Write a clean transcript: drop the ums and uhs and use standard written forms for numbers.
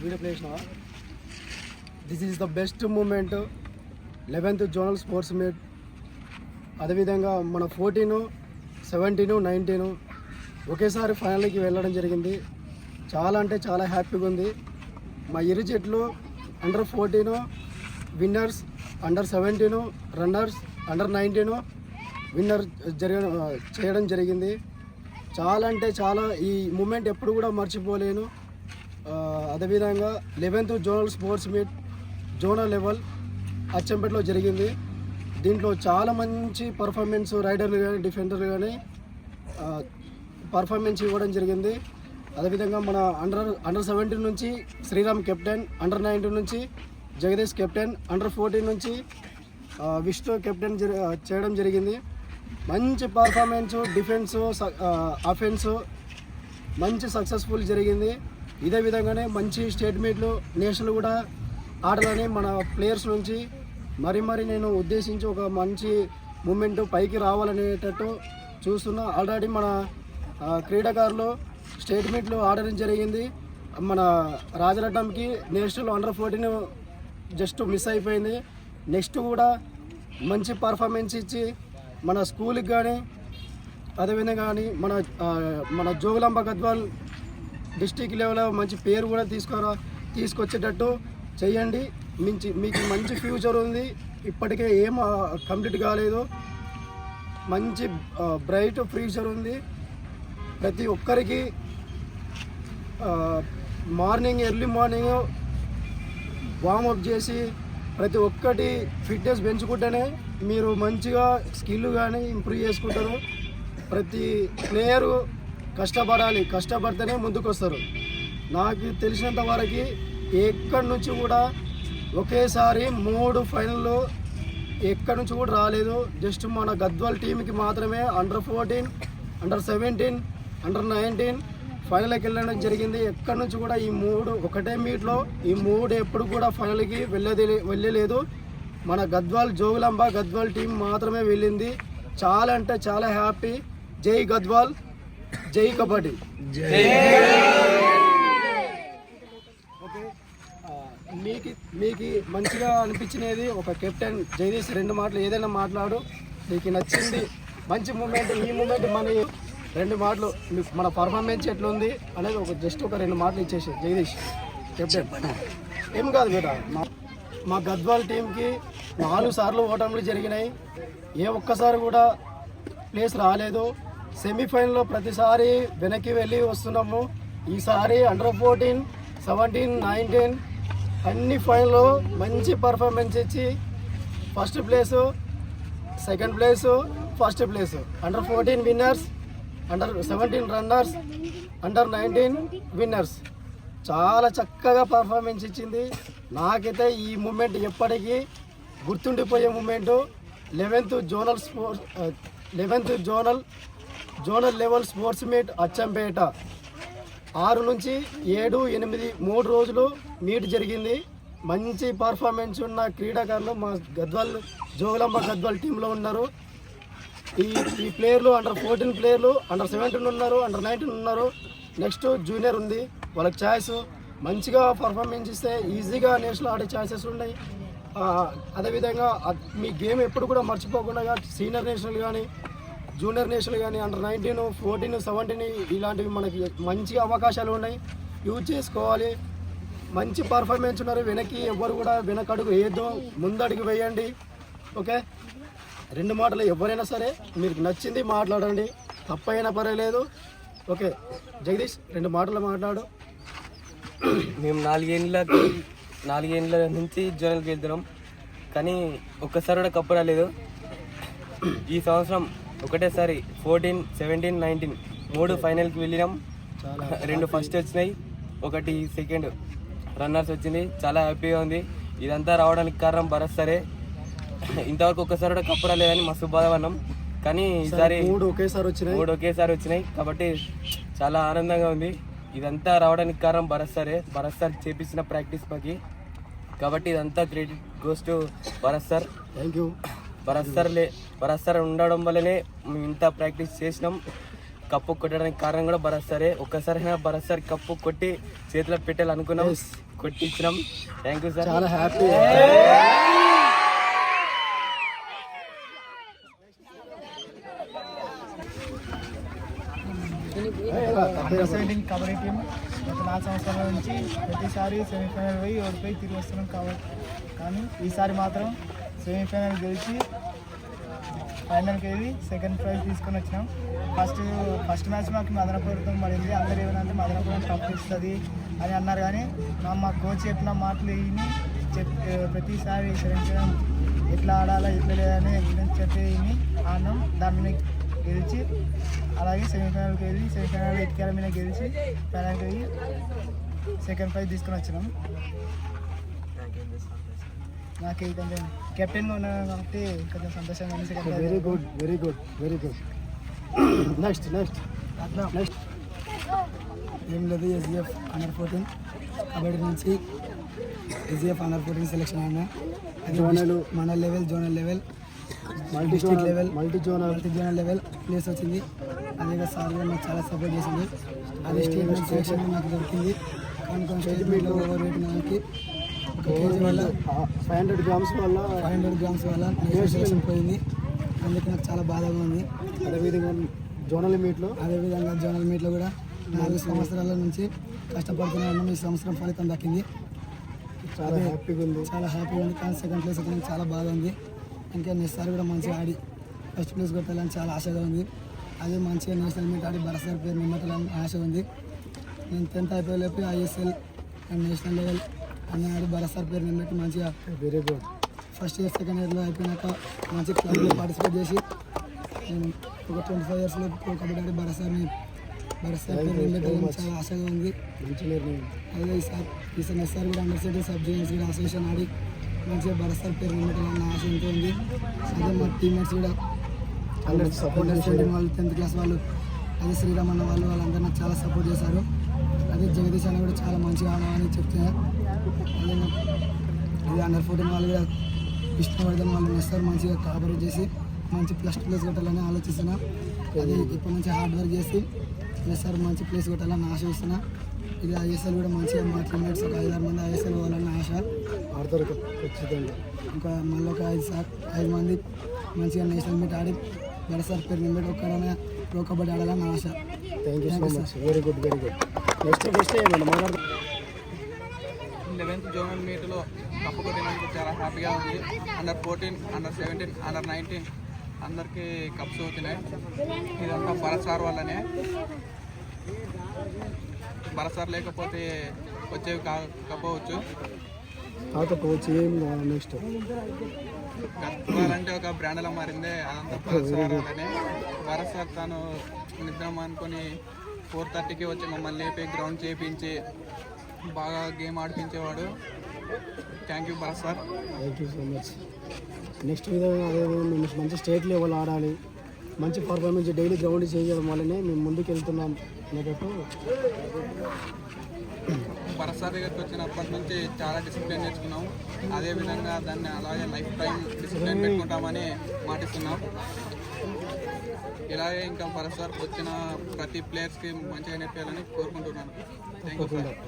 Video play చేసినావా? This is the best moment 11th zonal sports meet. అదేవిధంగా మన 14, 17, 19 ఒకేసారి ఫైనల్కి వెళ్ళడం జరిగింది. చాలా అంటే చాలా హ్యాపీగా ఉంది. మా ఇరు జట్లు under 14 winners, under 17 runners, under 19 winner చేయడం జరిగింది. చాలా అంటే చాలా ఈ మూమెంట్ ఎప్పుడు కూడా మర్చిపోలేను. అదేవిధంగా 11th zonal sports meet zonal level అచ్చంపేటలో జరిగింది. దీంట్లో చాలా మంచి పర్ఫార్మెన్స్ రైడర్లు కానీ డిఫెండర్లు కానీ పర్ఫార్మెన్స్ ఇవ్వడం జరిగింది. అదేవిధంగా మన అండర్ 17 నుంచి శ్రీరామ్ కెప్టెన్, అండర్ 19 నుంచి జగదీష్ కెప్టెన్, అండర్ 14 నుంచి విష్ణు కెప్టెన్ చేయడం జరిగింది. మంచి పర్ఫార్మెన్స్, డిఫెన్స్, అఫెన్స్ మంచి సక్సెస్ఫుల్ జరిగింది. ఇదే విధంగానే మంచి స్టేట్ మీట్లు, నేషనల్ కూడా ఆడాలని మన ప్లేయర్స్ నుంచి మరి నేను ఉద్దేశించి ఒక మంచి మూమెంట్ పైకి రావాలనేటట్టు చూస్తున్నా. ఆల్రెడీ మన క్రీడాకారులు స్టేట్ మీట్లు ఆడడం జరిగింది. మన రాజరటంకి నేషనల్ అండర్ 14 జస్ట్ మిస్ అయిపోయింది. నెక్స్ట్ కూడా మంచి పర్ఫార్మెన్స్ ఇచ్చి మన స్కూల్కి కానీ అదేవిధంగా కానీ మన జోగులాంబ గద్వాల్ డిస్టిక్ లెవెల్లో మంచి పేరు కూడా తీసుకొచ్చేటట్టు చేయండి. మీకు మంచి ఫ్యూచర్ ఉంది. ఇప్పటికే ఏం కంప్లీట్ కాలేదు. మంచి బ్రైట్ ఫ్యూచర్ ఉంది. ప్రతి ఒక్కరికి ఎర్లీ మార్నింగ్ వార్మప్ చేసి ప్రతి ఒక్కటి ఫిట్నెస్ పెంచుకుంటేనే మీరు మంచిగా స్కిల్ కానీ ఇంప్రూవ్ చేసుకుంటారు. ప్రతి ప్లేయరు కష్టపడాలి, కష్టపడితేనే ముందుకు వస్తారు. నాకు తెలిసినంత వరకు ఎక్కడి నుంచి కూడా ఒకేసారి 3 ఫైనల్లో ఎక్కడి నుంచి కూడా రాలేదు. జస్ట్ మన గద్వాల్ టీంకి మాత్రమే అండర్ 14, అండర్ 17, అండర్ 19 ఫైనల్కి వెళ్ళడం జరిగింది. ఎక్కడి నుంచి కూడా ఈ 3 ఒకటే మీట్లో ఈ 3 ఎప్పుడు కూడా ఫైనల్కి వెళ్ళలేదు. మన గద్వాల్ జోగులాంబ గద్వాల్ టీం మాత్రమే వెళ్ళింది. చాలా అంటే చాలా హ్యాపీ. జై గద్వాల్, జై కబడ్డీ. ఓకే, మీకు మంచిగా అనిపించినది ఒక కెప్టెన్ జగదీష్ 2 మాటలు ఏదైనా మాట్లాడు. నీకు నచ్చింది మంచి మూమెంట్, ఈ మూమెంట్ మన 2 మాటలు మన పర్ఫార్మెన్స్ ఎట్లుంది అనేది జస్ట్ ఒక 2 మాటలు ఇచ్చేసి జగదీష్ కెప్టెన్. ఏం కాదు బేట, మా గద్వాల్ టీంకి 4 సార్లు ఓటములు జరిగినాయి. ఏ ఒక్కసారి కూడా ప్లేస్ రాలేదు. సెమీఫైనల్లో ప్రతిసారి వెనక్కి వెళ్ళి వస్తున్నాము. ఈసారి అండర్ 14, 17, 19 అన్ని ఫైనల్లో మంచి పర్ఫార్మెన్స్ ఇచ్చి first place, second place, first place, under 14 winners, under 17 runners, under 19 winners. చాలా చక్కగా పర్ఫార్మెన్స్ ఇచ్చింది. నాకైతే ఈ మూమెంట్ ఎప్పటికీ గుర్తుండిపోయే movement. 11th zonal level sports meet Achampet 6 నుంచి 7, 8 3 రోజులు మీట్ జరిగింది. మంచి పర్ఫార్మెన్స్ ఉన్న క్రీడాకారులు మా గద్వాల్ జోగులాంబ గద్వాల్ టీంలో ఉన్నారు. ఈ ప్లేయర్లు అండర్ 14 ప్లేయర్లు, అండర్ 17 ఉన్నారు, అండర్ 19 ఉన్నారు. నెక్స్ట్ జూనియర్ ఉంది. వాళ్ళకి ఛాయిస్ మంచిగా పర్ఫార్మెన్స్ ఇస్తే ఈజీగా నేషనల్ ఆడే ఛాయిసెస్ ఉన్నాయి. అదేవిధంగా మీ గేమ్ ఎప్పుడు కూడా మర్చిపోకుండా సీనియర్ నేషనల్ కానీ జూనియర్ నేషనల్ కానీ అండర్ 19, 14, 17 ఇలాంటివి మనకి మంచి అవకాశాలు ఉన్నాయి. యూజ్ చేసుకోవాలి. మంచి పర్ఫార్మెన్స్ ఉన్నారు. వెనక్కి ఎవరు కూడా వెనకడుగు వేయద్దు, ముందడుగు వేయండి. ఓకే, 2 మాటలు ఎవరైనా సరే మీకు నచ్చింది మాట్లాడండి, తప్పైనా పర్వాలేదు. ఓకే జగదీష్ 2 మాటలు మాట్లాడు. మేము 4 ఏళ్ళ నుంచి జోనల్కి వెళ్తున్నాం, కానీ ఒక్కసారి కూడా కప్పు రాలేదు. ఈ సంవత్సరం ఒకటేసారి 14, 17, 19 3 ఫైనల్కి వెళ్ళినాం. 2 ఫస్ట్ వచ్చినాయి, 1 సెకండ్ రన్నర్స్ వచ్చింది. చాలా హ్యాపీగా ఉంది. ఇదంతా రావడానికి కారణం భరత్ సరే. ఇంతవరకు ఒక్కసారి కూడా కప్పు రాలేదని మస్తు బాధపడినాం, కానీ ఈసారి 3 ఒకేసారి వచ్చినాయి కాబట్టి చాలా ఆనందంగా ఉంది. ఇదంతా రావడానికి కారణం భరత్ సార్ చేపించిన ప్రాక్టీస్ మాకి, కాబట్టి ఇదంతా credit goes to Bharat sir. Thank you. Bharat sir ఉండడం వల్లనే మేము ఇంత ప్రాక్టీస్ చేసినాం. కప్పు కొట్టడానికి కారణం కూడా భరత్ సారే. ఒక్కసారైనా భరత్ సార్ కప్పు కొట్టి చేతిలో పెట్టాలనుకున్నాం, కొట్టించినాం. Thank you sir. చాలా హ్యాపీ. అండర్ 17 కబడ్డీ టీం గత 4 సంవత్సరాల నుంచి ప్రతిసారి సెమీఫైనల్ పోయి ఓడిపోయి తిరిగి వస్తున్నాం కానీ ఈసారి మాత్రం సెమీఫైనల్ గెలిచి ఫైనల్కి వెళ్ళి సెకండ్ ప్రైజ్ తీసుకొని వచ్చినాం. ఫస్ట్ మ్యాచ్ మాకు మదనపూర్తో పడింది. అందరూ ఏమనంటే మదనపూర్ కప్ ఇస్తుంది అని అన్నారు, కానీ మా కోచ్ చెప్పిన మాటలు విని ప్రతిసారి సెలెక్షన్ ఎట్లా ఆడాలా ఎట్లా లేదని ఎక్స్పీరియన్స్ చెప్పి విని ఆడినాం. దాన్ని గెలిచి అలాగే సెమీఫైనల్కి వెళ్ళి సెమీఫైనల్ ఎక్కిల మీద గెలిచి ఫైనల్కి వెళ్ళి సెకండ్ ప్రైజ్ తీసుకొని వచ్చినాం. నాకేంటంటే కెప్టెన్గా ఉన్నాను కాబట్టి కొంచెం సంతోషంగా ఉంది. Second prize. Very good, very good, very good. Next ఏం లేదు, ఎస్జిఎఫ్ అండర్ 14 కబడ్డీ నుంచి ఎస్జిఎఫ్ అండర్ 14 సెలెక్షన్ అయినా. Mandal level, zonal level, district level, multi zonal level place వచ్చింది. అదే సార్ కూడా నాకు చాలా సపోర్ట్ చేసింది. అదే స్టేట్ మీద సెలెక్షన్ నాకు దొరికింది. కానీ కొన్ని స్టేట్ మీట్లో ఓవర్ వెయిట్ దానికి ఒక కేజీ వల్ల 500 గ్రామ్స్ వల్ల నేషనల్ సెలెక్షన్ పోయింది. అందుకే నాకు చాలా బాధగా ఉంది. అదేవిధంగా జోనల్ మీట్లో కూడా 4 సంవత్సరాల నుంచి కష్టపడుతున్నాను. ఈ సంవత్సరం ఫలితం దక్కింది. చాలా హ్యాపీగా ఉంది. కానీ సెకండ్ ప్లేస్ ఎక్కడ చాలా బాగా ఉంది. ఇంకా నెక్స్ట్ సార్ కూడా మంచిగా ఆడి ఫస్ట్ ప్లేస్ కొట్టాలని చాలా ఆశగా ఉంది. అదే మంచిగా నేషనల్ మీట్ ఆడి భరత్ సార్ పేరు నిమ్మటాలని ఆశ ఉంది. నేను 10th అయిపోయేలోపు ISL and national level అన్నీ ఆడి భరత్ సార్ పేరు నిమ్మటి మంచిగా very good first year second ఇయర్లో అయిపోయినాక మంచి క్లబ్లో పార్టిసిపేట్ చేసి నేను ఒక 25 yearsలో కబడ్డీ ఆడి భరత్ సార్ పేరు నిమ్మటాలని చాలా ఆశగా ఉంది. మంచి నిర్ణయం. అదే ఈసారి నెక్స్ట్ సార్ కూడా అండర్ 17 సబ్ జూనియర్స్ కూడా అసోసియేషన్ ఆడి మంచిగా భరత్ సార్ పేరు నిమ్మటాలని ఆశ ఎంతో ఉంది. అదే మా టీమ్మేట్స్ కూడా అండర్ 17 వాళ్ళు 10th క్లాస్ వాళ్ళు, అదే శ్రీరామ్ అన్న వాళ్ళందరూ నాకు చాలా సపోర్ట్ చేశారు. అదే జగదీష్ అన్న కూడా చాలా మంచిగా ఆడమని చెప్తున్నారు. అదే అండర్ 14 వాళ్ళు కూడా విష్ణువర్ధన్ వాళ్ళు నెక్స్ట్ మంచిగా కోఆపరేట్ చేసి మంచి ప్లస్ కొట్టాలని ఆలోచిస్తున్నా. అదే ఇప్పటి నుంచి హార్డ్ వర్క్ చేసి నెక్స్ట్ మంచి ప్లేస్ కొట్టాలని ఆశిస్తున్నా. ఇది ISL కూడా మంచిగా మా టీమ్మేట్స్ ఒక 5-6 మంది ISL పోవాలని ఆశ ఆడతారు ఖచ్చితంగా. ఇంకా మళ్ళీ ఒక 5 మంది మంచిగా నేషనల్ మీట్ ఆడి భరత్ సార్ పేరు నిమ్మటి ఒక్కడైనా ప్రో కబడ్డీ ఆడాలని ఆశ. Thank you so much. Very good. Next ఏమన్నా మాట్లాడుతూ 11th జోనల్ మీట్లో కప్పు కొట్టినందుకు చాలా హ్యాపీగా ఉంది. అండర్ 14, అండర్ 17, అండర్ 19 అందరికీ కప్స్ అవుతున్నాయి. ఇదంతా భరత్ సార్ వల్లనే. భరత్ సార్ లేకపోతే వచ్చేవి కాకపోవచ్చు. నెక్స్ట్ గద్వాలంటే ఒక బ్రాండ్లా మారిందే అదంతా భరత్ సార్ వల్లనే. భరత్ సార్ తను నిద్రం అనుకొని 4:30కి వచ్చి మమ్మల్ని లేపి గ్రౌండ్ చేయించి బాగా గేమ్ ఆడిపించేవాడు. Thank you Bharat sir. Thank you so much. Next విధంగా మేము మంచి స్టేట్ లెవెల్ ఆడాలి, మంచి పర్ఫార్మెన్స్ డైలీ గ్రౌండ్ చేయడం వల్లనే మేము ముందుకు వెళ్తున్నాం అనేటట్టు. భరత్ సార్ దగ్గరికి వచ్చినప్పటి నుంచి చాలా డిసిప్లిన్ నేర్చుకున్నాం. అదేవిధంగా దాన్ని అలాగే లైఫ్ టైం డిసిప్లిన్ పెట్టుకుంటామని మాటిస్తున్నాం. ఇలాగే ఇంకా భరత్ సార్ వచ్చిన ప్రతి ప్లేయర్స్కి మంచిగా నేర్పించాలని కోరుకుంటున్నాను. Thank you sir.